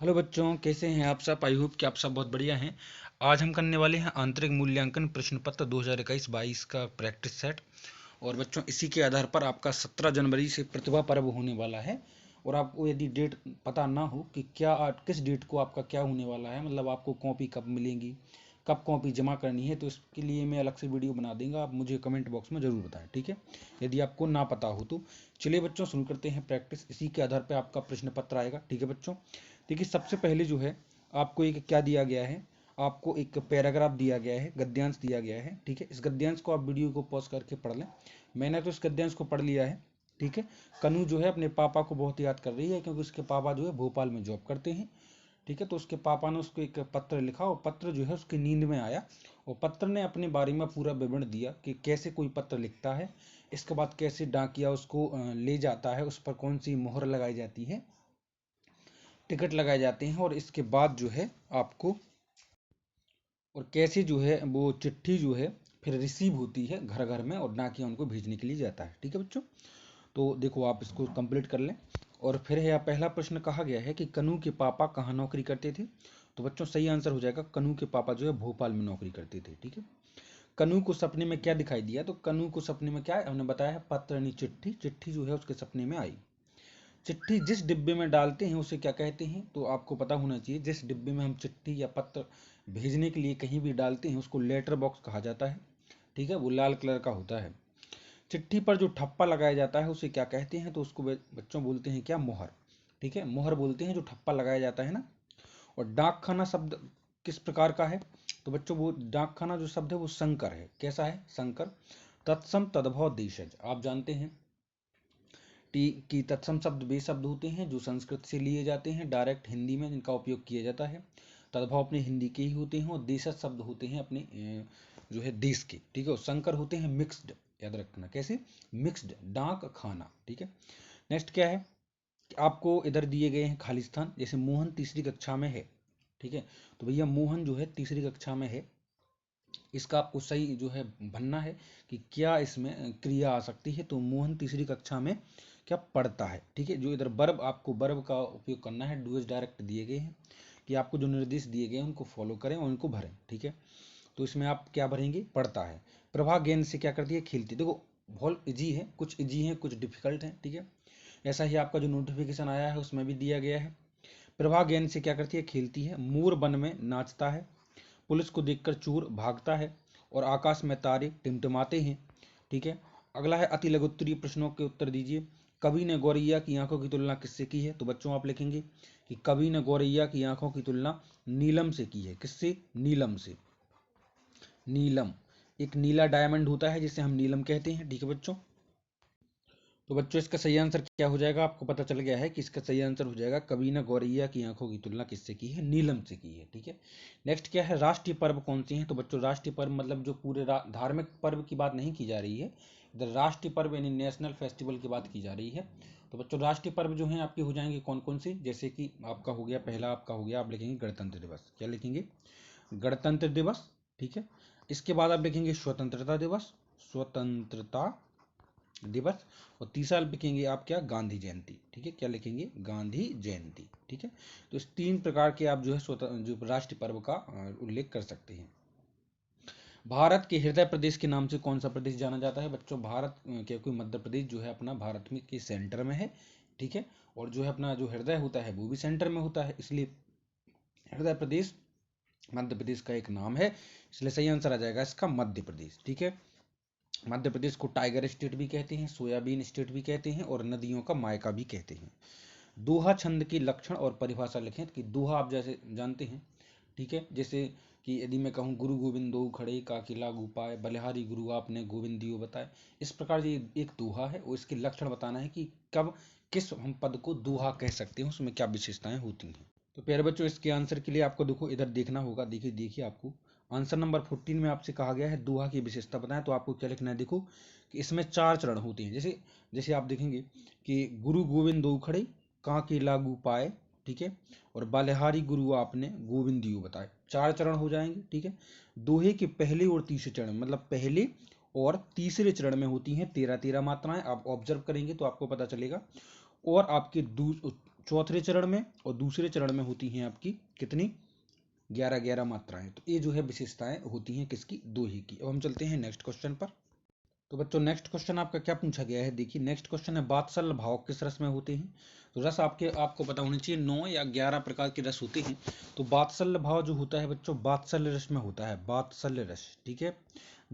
Hello बच्चों, कैसे हैं आप सब। आई होप कि आप सब बहुत बढ़िया हैं। आज हम करने वाले हैं आंतरिक मूल्यांकन प्रश्न पत्र 2021-22 का प्रैक्टिस सेट। और बच्चों, इसी के आधार पर आपका 17 जनवरी से प्रतिभा पर्व होने वाला है। और आपको यदि डेट पता ना हो कि क्या किस डेट को आपका क्या होने वाला है, मतलब आपको कॉपी कब मिलेंगी, कब कॉपी जमा करनी है, तो इसके लिए मैं अलग से वीडियो बना दूंगा। आप मुझे कमेंट बॉक्स में ज़रूर बताएं, ठीक है, यदि आपको ना पता हो तो। चलिए बच्चों, शुरू करते हैं प्रैक्टिस। इसी के आधार पर आपका प्रश्न पत्र आएगा, ठीक है बच्चों। देखिए, सबसे पहले जो है आपको एक क्या दिया गया है, आपको एक पैराग्राफ दिया गया है, गद्यांश दिया गया है, ठीक है। इस गद्यांश को आप वीडियो को पॉज करके पढ़ लें। मैंने तो इस गद्यांश को पढ़ लिया है, ठीक है। कनू जो है अपने पापा को बहुत याद कर रही है, क्योंकि उसके पापा जो है भोपाल में जॉब करते हैं, ठीक है। तो उसके पापा ने उसको एक पत्र लिखा, और पत्र जो है उसकी नींद में आया, और पत्र ने अपने बारे में पूरा विवरण दिया कि कैसे कोई पत्र लिखता है, इसके बाद कैसे डाकिया उसको ले जाता है, उस पर कौन सी मोहर लगाई जाती है, टिकट लगाए जाते हैं, और इसके बाद जो है आपको, और कैसे जो है वो चिट्ठी जो है फिर रिसीव होती है घर घर में, और डाकिया उनको भेजने के लिए जाता है, ठीक है बच्चों। तो देखो, आप इसको कंप्लीट कर लें। और फिर है पहला प्रश्न, कहा गया है कि कनू के पापा कहाँ नौकरी करते थे। तो बच्चों, सही आंसर हो जाएगा, कनू के पापा जो है भोपाल में नौकरी करते थे, ठीक है। कनू को सपने में क्या दिखाई दिया, तो कनू को सपने में क्या है, हमने बताया है, पत्र यानी चिट्ठी। चिट्ठी जो है उसके सपने में आई। चिट्ठी जिस डिब्बे में डालते हैं उसे क्या कहते हैं, तो आपको पता होना चाहिए। जिस डिब्बे में हम चिट्ठी या पत्र भेजने के लिए कहीं भी डालते हैं उसको लेटर बॉक्स कहा जाता है, ठीक है। वो लाल कलर का होता है। चिट्ठी पर जो ठप्पा लगाया जाता है उसे क्या कहते हैं, तो उसको बच्चों बोलते हैं क्या, मोहर, ठीक है। मोहर बोलते हैं जो ठप्पा लगाया जाता है ना। और डाकखाना शब्द किस प्रकार का है, तो बच्चों वो डाकखाना जो शब्द है वो संकर है। कैसा है, संकर। तत्सम तद्भव देशज, आप जानते हैं टी की तत्सम शब्द वे शब्द होते हैं जो संस्कृत से लिए जाते हैं डायरेक्ट हिंदी में, जिनका उपयोग किया जाता है। तद्भव अपने हिंदी के ही होते हैं, और देशज शब्द होते हैं अपने जो है देश के, ठीक है। और संकर होते हैं मिक्स्ड, याद रखना कैसे, मिक्स्ड डाक खाना, ठीक है। नेक्स्ट क्या है कि आपको इधर दिए गए हैं खाली स्थान, जैसे मोहन तीसरी कक्षा में है, ठीक है। तो भैया मोहन जो है तीसरी कक्षा में है, इसका आपको सही जो है बनना है कि क्या इसमें क्रिया आ सकती है, तो मोहन तीसरी कक्षा में क्या पढ़ता है, ठीक है। जो इधर वर्ब, आपको वर्ब का उपयोग करना है, डूएज डायरेक्ट दिए गए हैं कि आपको जो निर्देश दिए गए हैं उनको फॉलो करें और उनको भरें, ठीक है। तो इसमें आप क्या भरेंगे, पढ़ता है। प्रभा गेंद से क्या करती है, खेलती है। देखो, बहुत इजी है, कुछ इजी है कुछ डिफिकल्ट है, ठीक है। ऐसा ही आपका जो नोटिफिकेशन आया है उसमें भी दिया गया है। प्रभा गेंद से क्या करती है, खेलती है। मोर वन में नाचता है। पुलिस को देखकर चोर भागता है। और आकाश में तारे टिमटिमाते हैं, ठीक है। अगला है अति लघु उत्तरीय प्रश्नों के उत्तर दीजिए। कवि ने गौरैया की आंखों की तुलना किससे की है, तो बच्चों आप लिखेंगे कि कवि ने गौरैया की आंखों की तुलना नीलम से की है। किससे, नीलम से। नीलम एक नीला डायमंड होता है जिसे हम नीलम कहते हैं, ठीक है बच्चों। तो बच्चों, इसका सही आंसर क्या हो जाएगा, आपको पता चल गया है कि इसका सही आंसर हो जाएगा, कवि ने गौरैया की आंखों की तुलना किससे की है, नीलम से की है, ठीक है। नेक्स्ट क्या है, राष्ट्रीय पर्व कौन से हैं, तो बच्चों राष्ट्रीय पर्व मतलब जो पूरे धार्मिक पर्व की बात नहीं की जा रही है, इधर राष्ट्रीय पर्व यानी नेशनल फेस्टिवल की बात की जा रही है। तो बच्चों, राष्ट्रीय पर्व जो हैं आपके हो जाएंगे कौन कौन से, जैसे कि आपका हो गया, पहला आपका हो गया, आप लिखेंगे गणतंत्र दिवस। क्या लिखेंगे, गणतंत्र दिवस, ठीक है। इसके बाद आप लिखेंगे स्वतंत्रता दिवस, स्वतंत्रता दिवस। और तीसरा लिखेंगे आप क्या, गांधी जयंती, ठीक है। क्या लिखेंगे, गांधी जयंती, ठीक है। तो इस तीन प्रकार के आप जो है जो राष्ट्रीय पर्व का उल्लेख कर सकते हैं। भारत के हृदय प्रदेश के नाम से कौन सा प्रदेश जाना जाता है, बच्चों भारत क्योंकि मध्य प्रदेश जो है अपना भारत में के सेंटर में है, ठीक है। और जो है अपना जो हृदय होता है वो भी सेंटर में होता है, इसलिए हृदय प्रदेश मध्य प्रदेश का एक नाम है, इसलिए सही आंसर आ जाएगा इसका मध्य प्रदेश, ठीक है। मध्य प्रदेश को टाइगर स्टेट भी कहते हैं, सोयाबीन स्टेट भी कहते हैं, और नदियों का मायका भी कहते हैं। दोहा छंद की लक्षण और परिभाषा लिखें कि दोहा आप जैसे जानते हैं, ठीक है। जैसे कि यदि मैं कहूँ गुरु गोविंद दो खड़े काके लागू पाए, बलिहारी गुरु आपने गोविंद दियो बताए, इस प्रकार ये एक दोहा है, और इसके लक्षण बताना है कि कब किस हम पद को दोहा कह सकते हैं, उसमें क्या विशेषताएं होती हैं। तो प्यारे बच्चों, इसके आंसर के लिए आपको देखो इधर देखना होगा, देखिए देखिए आपको आंसर नंबर 14 में आपसे कहा गया है दोहा की विशेषता बताएं, तो आपको क्या लिखना है, देखो कि इसमें 4 चरण होते हैं। जैसे जैसे आप देखेंगे कि गुरु गोविंद दो खड़े काके लागू पाए, ठीक है। और बलिहारी गुरु आपने गोविंद दियो बताए, 4 चरण हो जाएंगे, ठीक है। दोहे के पहले और तीसरे चरण, मतलब पहले और तीसरे चरण में होती हैं 13-13 मात्राएं, आप ऑब्जर्व करेंगे तो आपको पता चलेगा। और आपके चौथे चरण में, और दूसरे चरण में होती हैं आपकी कितनी, 11 मात्राएं। तो ये जो है विशेषताएं होती हैं किसकी, दोहे की। अब हम चलते हैं नेक्स्ट क्वेश्चन पर। तो बच्चों नेक्स्ट क्वेश्चन आपका क्या पूछा गया है, देखिए नेक्स्ट क्वेश्चन है वात्सल्य भाव किस रस में होते हैं। तो रस आपको पता होनी चाहिए, 9 या 11 प्रकार के रस होते हैं। तो वात्सल्य भाव जो होता है बच्चों, वात्सल्य रस में होता है, वात्सल्य रस, ठीक है।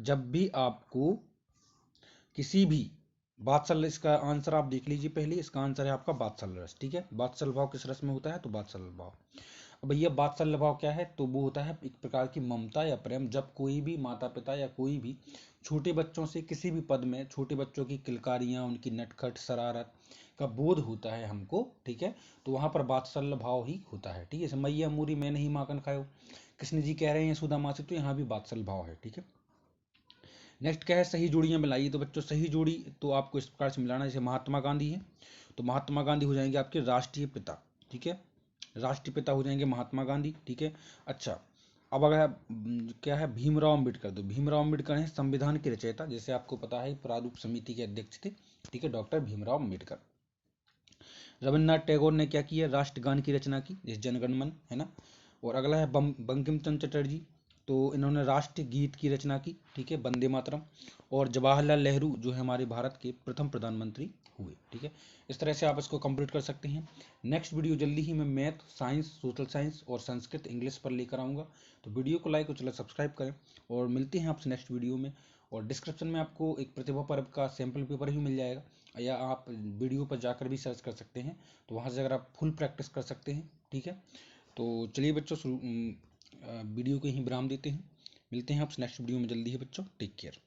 जब भी आपको किसी भी वात्सल्य, इसका आंसर आप देख लीजिए पहले, इसका आंसर है आपका वात्सल्य रस, ठीक है। वात्सल्य भाव किस रस में होता है, तो वात्सल्य भाव। अब भैया वात्सल्य भाव क्या है, तो वो होता है एक प्रकार की ममता या प्रेम, जब कोई भी माता पिता या कोई भी छोटे बच्चों से किसी भी पद में छोटे बच्चों की किलकारियां, उनकी नटखट शरारत का बोध होता है हमको, ठीक है, तो वहां पर वात्सल्य भाव ही होता है, ठीक है। मैया मूरी मैं नहीं माखन खायो, कृष्ण जी कह रहे हैं यशोदा माँ से, तो यहाँ भी वात्सल्य भाव है, ठीक है। नेक्स्ट क्या है, सही जोड़ियां मिलाइए। तो बच्चों सही जोड़ी तो आपको इस प्रकार से मिलाना, जैसे महात्मा गांधी है, तो महात्मा गांधी हो जाएंगे आपके राष्ट्रीय पिता, ठीक है, राष्ट्रीय पिता हो जाएंगे महात्मा गांधी, ठीक है। अच्छा, अब अगर क्या है, भीमराव अम्बेडकर, तो भीमराव अम्बेडकर हैं संविधान के रचयिता, जैसे आपको पता है प्रारूप समिति के अध्यक्ष थे, ठीक है, डॉक्टर भीमराव अम्बेडकर। रविन्द्रनाथ टैगोर ने क्या किया, राष्ट्रगान की रचना की, जैसे जनगण मन, है ना। और अगला है बंकिम चंद्र चटर्जी, तो इन्होंने राष्ट्रीय गीत की रचना की, ठीक है, वंदे मातरम। और जवाहरलाल नेहरू जो है हमारे भारत के प्रथम प्रधानमंत्री हुए, ठीक है। इस तरह से आप इसको कंप्लीट कर सकते हैं। नेक्स्ट वीडियो जल्दी ही मैं मैथ, साइंस, सोशल साइंस और संस्कृत इंग्लिश पर लेकर आऊँगा। तो वीडियो को लाइक और चैनल सब्सक्राइब करें, और मिलते हैं आपसे नेक्स्ट वीडियो में। और डिस्क्रिप्शन में आपको एक प्रतिभा पर्व का सैम्पल पेपर भी मिल जाएगा, या आप वीडियो पर जाकर भी सर्च कर सकते हैं, तो वहाँ से अगर आप फुल प्रैक्टिस कर सकते हैं, ठीक है। तो चलिए बच्चों, वीडियो को यहीं विराम देते हैं, मिलते हैं आपसे नेक्स्ट वीडियो में जल्दी ही बच्चों, टेक केयर।